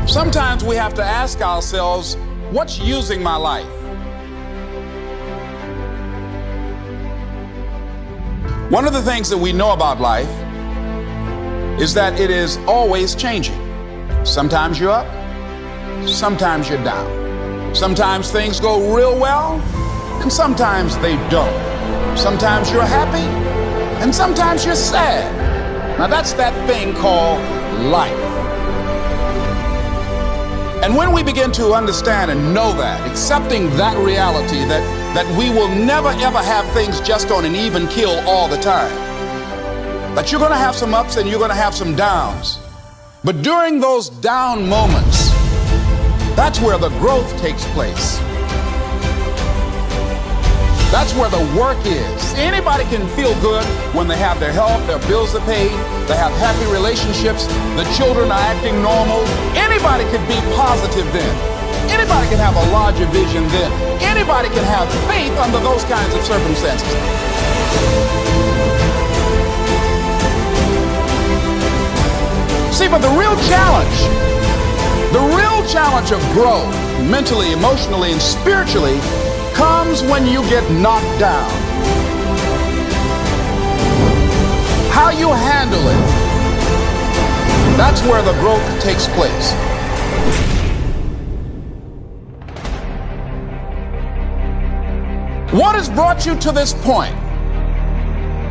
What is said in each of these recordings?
Sometimes we have to ask ourselves, what's using my life? One of the things that we know about life is that it is always changing. Sometimes you're up, sometimes you're down. Sometimes things go real well, and sometimes they don't. Sometimes you're happy, and sometimes you're sad. Now that's that thing called life. And when we begin to understand and know that, accepting that reality that we will never ever have things just on an even keel all the time, that you're going to have some ups and you're going to have some downs. But during those down moments, that's where the growth takes place. That's where the work is. Anybody can feel good when they have their health, their bills are paid, they have happy relationships, the children are acting normal. Anybody can be positive then. Anybody can have a larger vision then. Anybody can have faith under those kinds of circumstances. See, but the real challenge of growth, mentally, emotionally, and spiritually, comes when you get knocked down. How you handle it, that's where the growth takes place. What has brought you to this point?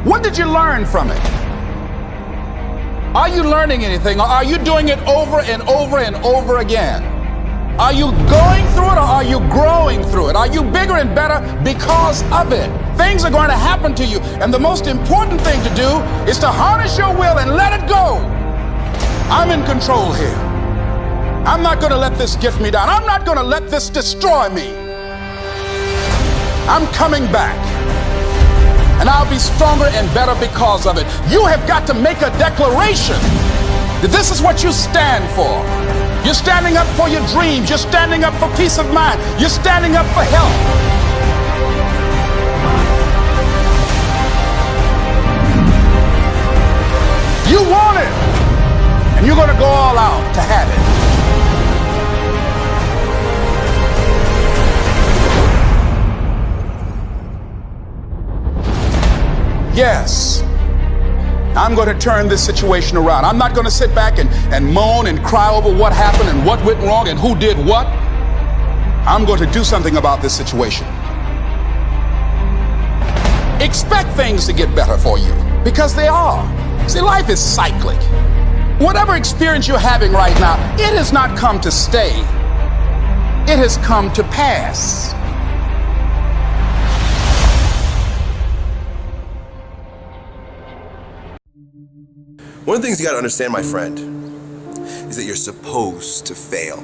What did you learn from it? Are you learning anything, or are you doing it over and over and over again? Are you going through it, or are you growing through it? Are you bigger and better because of it? Things are going to happen to you, and the most important thing to do is to harness your will and let it go. I'm in control here. I'm not going to let this get me down. I'm not going to let this destroy me. I'm coming back, and I'll be stronger and better because of it. You have got to make a declaration that this is what you stand for. You're standing up for your dreams. You're standing up for peace of mind. You're standing up for health. You want it, and you're going to go all out to have it. Yes, I'm going to turn this situation around. I'm not going to sit back and moan and cry over what happened and what went wrong and who did what. I'm going to do something about this situation. Expect things to get better for you, because they are. See, life is cyclic. Whatever experience you're having right now, it has not come to stay. It has come to pass. One of the things you got to understand, my friend, is that you're supposed to fail.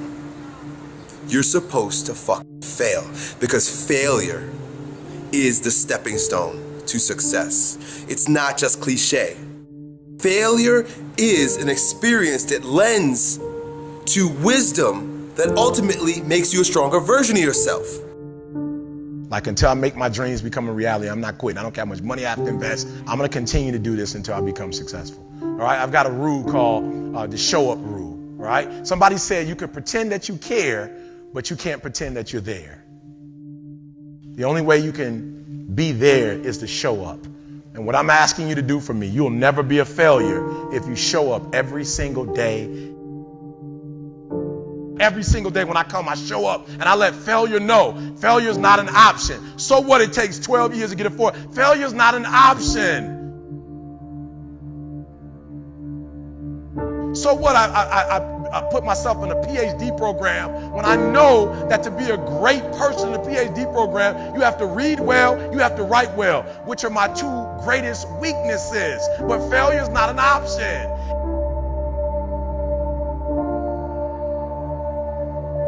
You're supposed to fail, because failure is the stepping stone to success. It's not just cliche. Failure is an experience that lends to wisdom that ultimately makes you a stronger version of yourself. Like, until I make my dreams become a reality, I'm not quitting. I don't care how much money I have to invest. I'm going to continue to do this until I become successful. All right, I've got a rule called the show up rule. All right, somebody said you can pretend that you care, but you can't pretend that you're there. The only way you can be there is to show up. And what I'm asking you to do for me, you'll never be a failure if you show up every single day. Every single day when I come, I show up and I let failure know failure is not an option. So what? It takes 12 years to get it forward. Failure is not an option. So what? I put myself in a PhD program when I know that to be a great person in the PhD program, you have to read well, you have to write well, which are my two greatest weaknesses. But failure is not an option.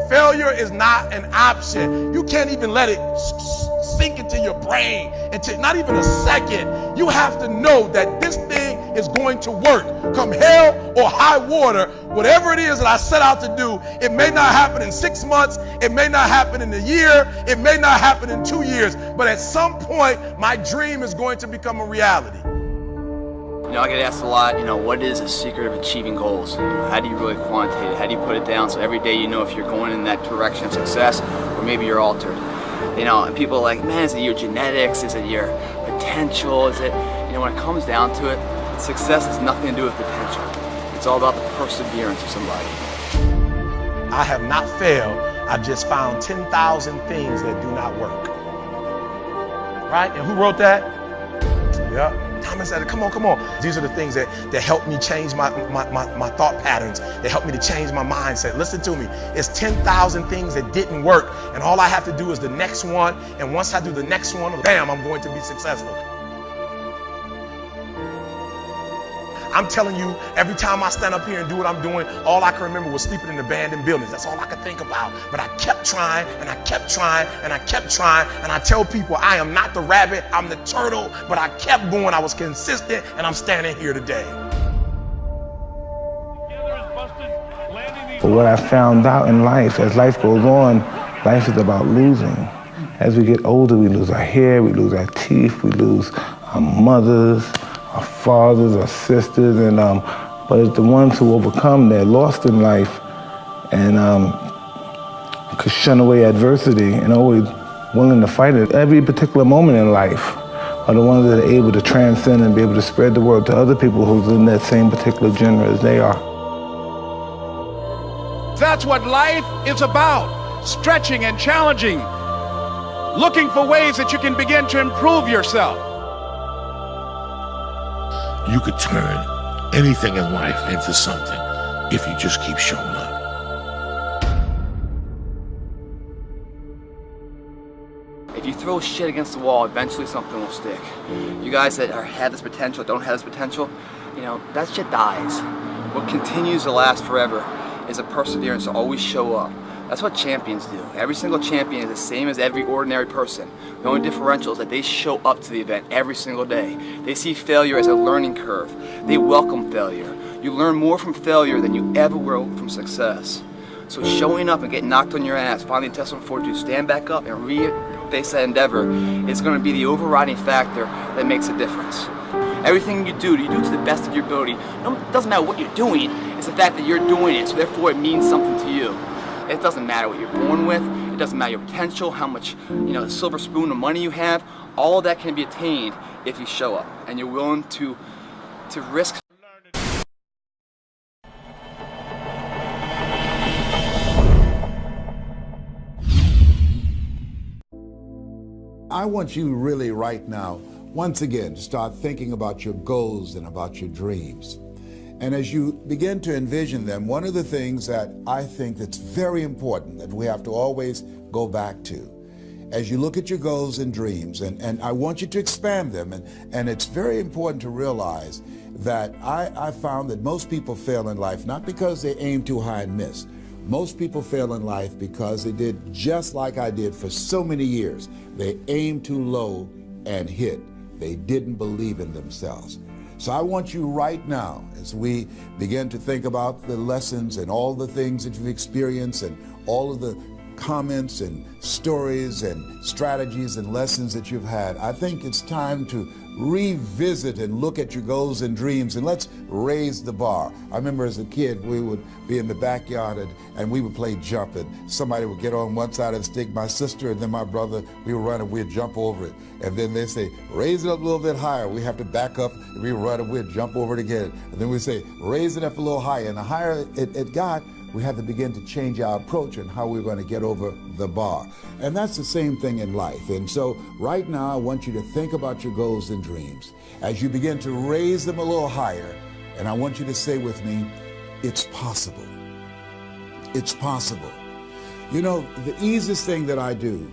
Failure is not an option. You can't even let it sink into your brain, into not even a second. You have to know that this thing is going to work. Come hell or high water, whatever it is that I set out to do, it may not happen in 6 months, it may not happen in a year, it may not happen in 2 years, but at some point, my dream is going to become a reality. I get asked a lot, what is the secret of achieving goals? How do you really quantitate it? How do you put it down so every day you know if you're going in that direction of success or maybe you're altered? And people are like, man, is it your genetics? Is it your potential? Is it, when it comes down to it, success has nothing to do with potential. It's all about the perseverance of somebody. I have not failed. I've just found 10,000 things that do not work. Right? And who wrote that? Yeah. Thomas said, come on. These are the things that help me change my thought patterns. They help me to change my mindset. Listen to me. It's 10,000 things that didn't work. And all I have to do is the next one. And once I do the next one, bam, I'm going to be successful. I'm telling you, every time I stand up here and do what I'm doing, all I can remember was sleeping in abandoned buildings. That's all I could think about. But I kept trying, and I kept trying, and I kept trying. And I tell people, I am not the rabbit, I'm the turtle. But I kept going, I was consistent, and I'm standing here today. But what I found out in life, as life goes on, life is about losing. As we get older, we lose our hair, we lose our teeth, we lose our mothers, our fathers, our sisters, and but it's the ones who overcome, they're lost in life and could shun away adversity and always willing to fight it. Every particular moment in life are the ones that are able to transcend and be able to spread the word to other people who's in that same particular genre as they are. That's what life is about, stretching and challenging, looking for ways that you can begin to improve yourself. You could turn anything in life into something if you just keep showing up. If you throw shit against the wall, eventually something will stick. You guys that have this potential, don't have this potential, that shit dies. What continues to last forever is a perseverance to always show up. That's what champions do. Every single champion is the same as every ordinary person. The only differential is that they show up to the event every single day. They see failure as a learning curve. They welcome failure. You learn more from failure than you ever will from success. So showing up and getting knocked on your ass, finding the intestinal fortitude, stand back up and re-face that endeavor is going to be the overriding factor that makes a difference. Everything you do to the best of your ability. It doesn't matter what you're doing, it's the fact that you're doing it, so therefore it means something to you. It doesn't matter what you're born with, it doesn't matter your potential, how much, the silver spoon of money you have. All of that can be attained if you show up and you're willing to risk. I want you really right now, once again, to start thinking about your goals and about your dreams. And as you begin to envision them, one of the things that I think that's very important that we have to always go back to, as you look at your goals and dreams, and I want you to expand them, and it's very important to realize that I found that most people fail in life, not because they aim too high and miss. Most people fail in life because they did just like I did for so many years. They aimed too low and hit. They didn't believe in themselves. So I want you right now, as we begin to think about the lessons and all the things that you've experienced and all of the comments and stories and strategies and lessons that you've had, I think it's time to revisit and look at your goals and dreams, and let's raise the bar. I remember as a kid, we would be in the backyard and we would play jump, and somebody would get on one side of the stick, my sister and then my brother, we would run and we'd jump over it. And then they say, raise it up a little bit higher. We have to back up and we run and we'd jump over it again. And then we say, raise it up a little higher. And the higher it got, we had to begin to change our approach and how we were going to get over the bar. And that's the same thing in life. And so right now, I want you to think about your goals and dreams. As you begin to raise them a little higher, and I want you to say with me, it's possible. It's possible. The easiest thing that I do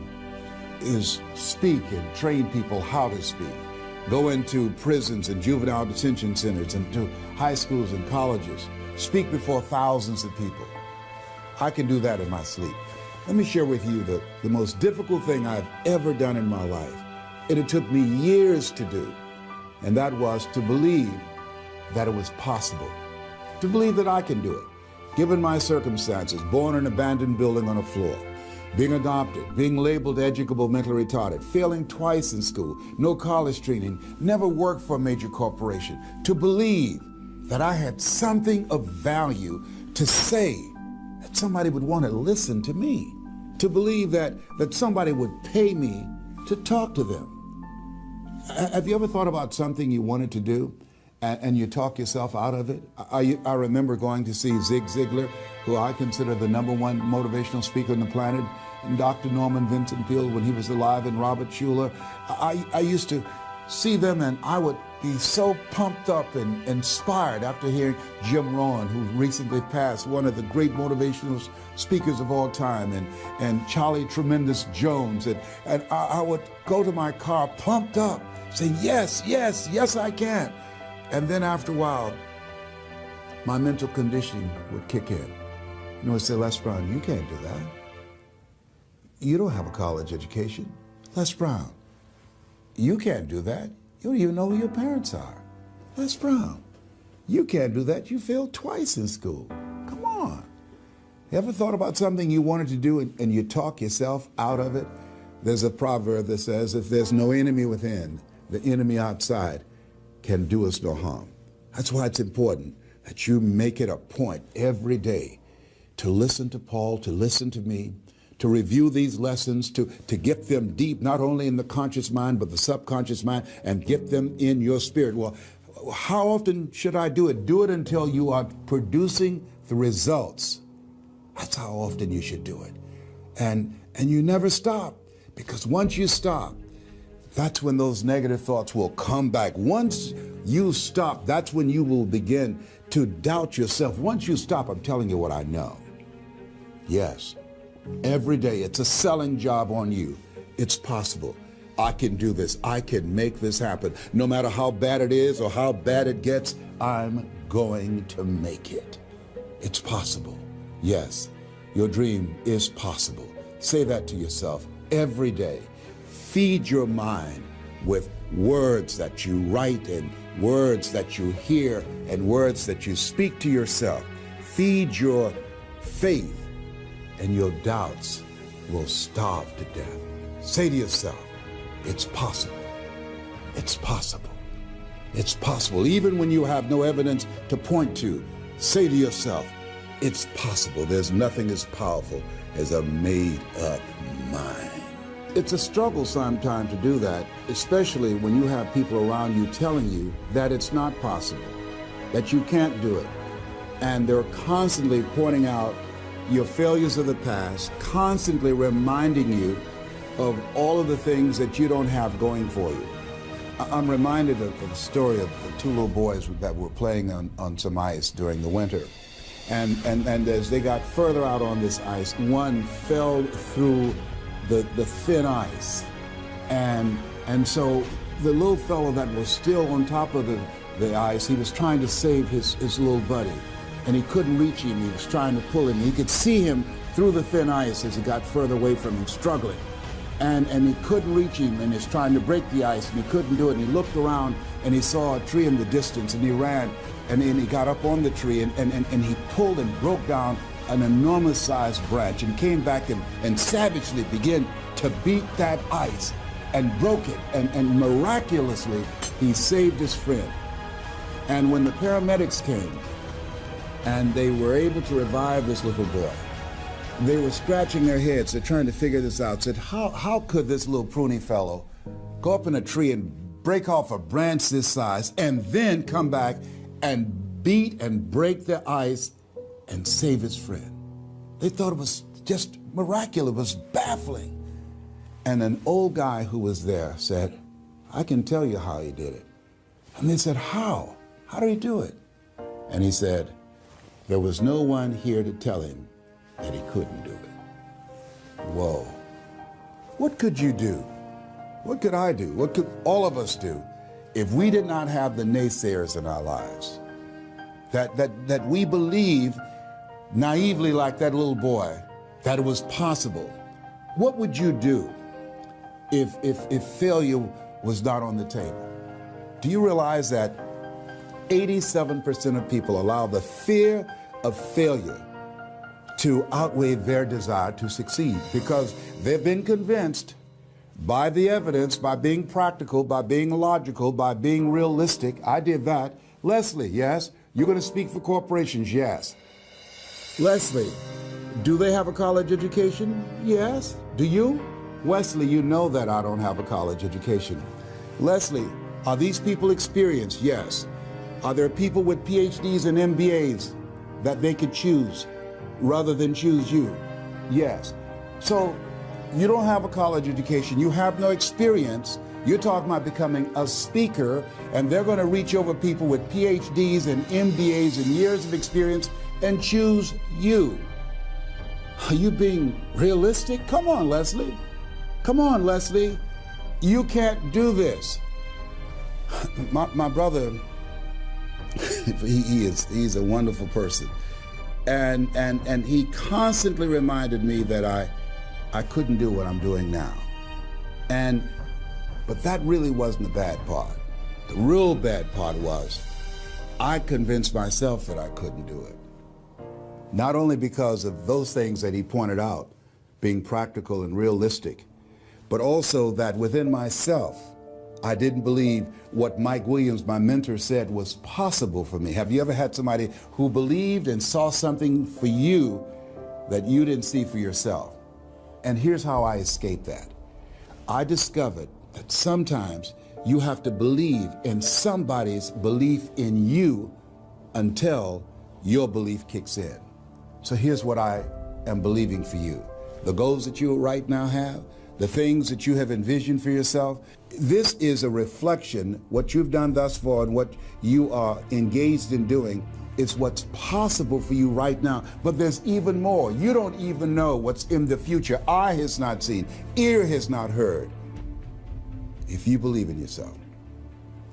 is speak and train people how to speak. Go into prisons and juvenile detention centers and to high schools and colleges. Speak before thousands of people. I can do that in my sleep. Let me share with you the most difficult thing I've ever done in my life. It took me years to do, and that was to believe that it was possible, to believe that I can do it. Given my circumstances, born in an abandoned building on a floor, being adopted, being labeled educable mentally retarded, failing twice in school, no college training, never worked for a major corporation, to believe that I had something of value to say, that somebody would want to listen to me, to believe that somebody would pay me to talk to them. Have you ever thought about something you wanted to do and you talk yourself out of it? I remember going to see Zig Ziglar, who I consider the #1 motivational speaker on the planet, and Dr. Norman Vincent Peale when he was alive, and Robert Schuller. I used to see them and I would be so pumped up and inspired after hearing Jim Rohn, who recently passed, one of the great motivational speakers of all time, and Charlie Tremendous Jones. And I would go to my car pumped up, saying, yes, yes, yes, I can. And then after a while, my mental conditioning would kick in. You know, I'd say, Les Brown, you can't do that. You don't have a college education. Les Brown, you can't do that. You don't even know who your parents are. Les Brown, you can't do that. You failed twice in school. Come on. You ever thought about something you wanted to do and you talk yourself out of it? There's a proverb that says, if there's no enemy within, the enemy outside can do us no harm. That's why it's important that you make it a point every day to listen to Paul, to listen to me, to review these lessons, to get them deep, not only in the conscious mind, but the subconscious mind, and get them in your spirit. Well, how often should I do it? Do it until you are producing the results. That's how often you should do it. And you never stop, because once you stop, that's when those negative thoughts will come back. Once you stop, that's when you will begin to doubt yourself. Once you stop, I'm telling you what I know. Yes. Every day, it's a selling job on you. It's possible. I can do this. I can make this happen. No matter how bad it is or how bad it gets, I'm going to make it. It's possible. Yes, your dream is possible. Say that to yourself every day. Feed your mind with words that you write and words that you hear and words that you speak to yourself. Feed your faith, and your doubts will starve to death. Say to yourself, it's possible. It's possible. It's possible. Even when you have no evidence to point to, say to yourself, it's possible. There's nothing as powerful as a made-up mind. It's a struggle sometimes to do that, especially when you have people around you telling you that it's not possible, that you can't do it. And they're constantly pointing out your failures of the past, constantly reminding you of all of the things that you don't have going for you. I'm reminded of the story of the two little boys that were playing on some ice during the winter. And as they got further out on this ice, one fell through the thin ice. And so the little fellow that was still on top of the ice, he was trying to save his little buddy. And he couldn't reach him. He was trying to pull him. He could see him through the thin ice as he got further away from him, struggling. And he couldn't reach him, and he's trying to break the ice, and he couldn't do it. And he looked around, and he saw a tree in the distance, and he ran, and he got up on the tree, and he pulled and broke down an enormous-sized branch, and came back and savagely began to beat that ice, and broke it, and miraculously, he saved his friend. And when the paramedics came, and they were able to revive this little boy, they were scratching their heads. They're trying to figure this out. Said, how could this little pruny fellow go up in a tree and break off a branch this size and then come back and beat and break the ice and save his friend? They thought it was just miraculous. It was baffling. And an old guy who was there said, I can tell you how he did it. And they said, how? How did he do it? And he said, there was no one here to tell him that he couldn't do it. Whoa. What could you do? What could I do? What could all of us do if we did not have the naysayers in our lives? That we believe naively, like that little boy, that it was possible. What would you do if failure was not on the table? Do you realize that 87% of people allow the fear of failure to outweigh their desire to succeed, because they've been convinced by the evidence, by being practical, by being logical, by being realistic. I did that. Leslie, yes? You're going to speak for corporations, yes. Leslie, do they have a college education? Yes. Do you? Wesley, you know that I don't have a college education. Leslie, are these people experienced? Yes. Are there people with PhDs and MBAs that they could choose rather than choose you? Yes. So you don't have a college education. You have no experience. You're talking about becoming a speaker, and they're going to reach over people with PhDs and MBAs and years of experience and choose you. Are you being realistic? Come on, Leslie. Come on, Leslie. You can't do this. My brother, he's a wonderful person. And he constantly reminded me that I couldn't do what I'm doing now. But that really wasn't the bad part. The real bad part was I convinced myself that I couldn't do it. Not only because of those things that he pointed out, being practical and realistic, but also that within myself, I didn't believe what Mike Williams, my mentor, said was possible for me. Have you ever had somebody who believed and saw something for you that you didn't see for yourself? And here's how I escaped that. I discovered that sometimes you have to believe in somebody's belief in you until your belief kicks in. So here's what I am believing for you. The goals that you right now have, the things that you have envisioned for yourself, this is a reflection, what you've done thus far and what you are engaged in doing. It's what's possible for you right now, but there's even more. You don't even know what's in the future. Eye has not seen, ear has not heard. If you believe in yourself,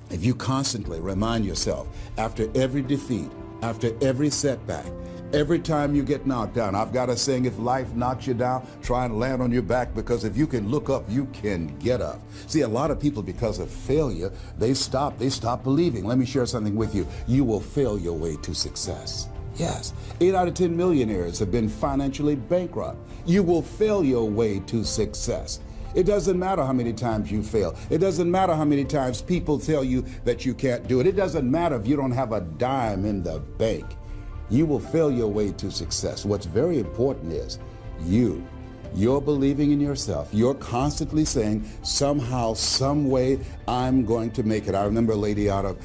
if you constantly remind yourself after every defeat, after every setback, every time you get knocked down, I've got a saying, if life knocks you down, try and land on your back, because if you can look up, you can get up. See, a lot of people, because of failure, they stop believing. Let me share something with you. You will fail your way to success. Yes, 8 out of 10 millionaires have been financially bankrupt. You will fail your way to success. It doesn't matter how many times you fail. It doesn't matter how many times people tell you that you can't do it. It doesn't matter if you don't have a dime in the bank. You will fail your way to success. What's very important is you're believing in yourself. You're constantly saying, somehow, some way, I'm going to make it. I remember a lady out of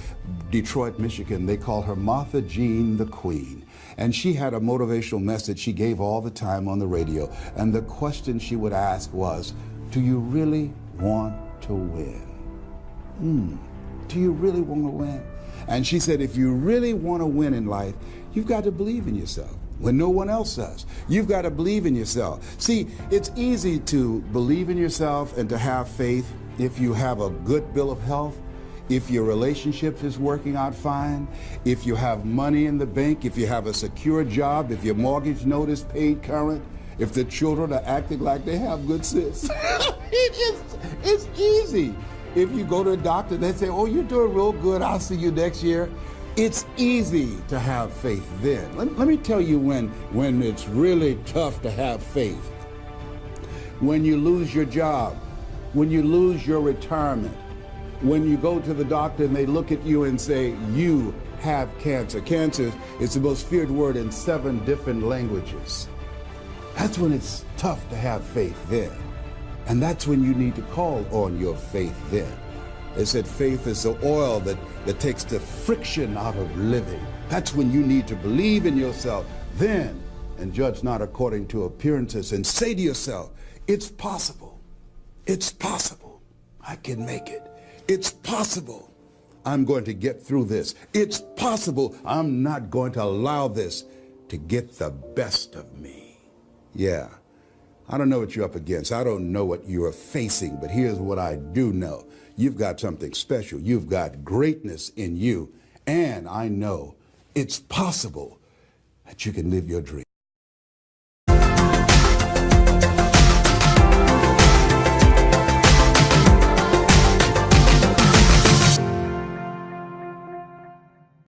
Detroit, Michigan. They call her Martha Jean the Queen. And she had a motivational message she gave all the time on the radio. And the question she would ask was, do you really want to win? Do you really want to win? And she said, if you really want to win in life, you've got to believe in yourself when no one else does. You've got to believe in yourself. See, it's easy to believe in yourself and to have faith if you have a good bill of health, if your relationship is working out fine, if you have money in the bank, if you have a secure job, if your mortgage note is paid current, if the children are acting like they have good sense. It's easy. If you go to a doctor, they say, oh, you're doing real good, I'll see you next year. It's easy to have faith then. Let me tell you when it's really tough to have faith. When you lose your job, when you lose your retirement, when you go to the doctor and they look at you and say, you have cancer. Cancer is the most feared word in 7 different languages. That's when it's tough to have faith then. And that's when you need to call on your faith then. They said faith is the oil that takes the friction out of living. That's when you need to believe in yourself then and judge not according to appearances and say to yourself, it's possible. It's possible. I can make it. It's possible. I'm going to get through this. It's possible. I'm not going to allow this to get the best of me. Yeah. I don't know what you're up against. I don't know what you are facing, but here's what I do know. You've got something special. You've got greatness in you. And I know it's possible that you can live your dream.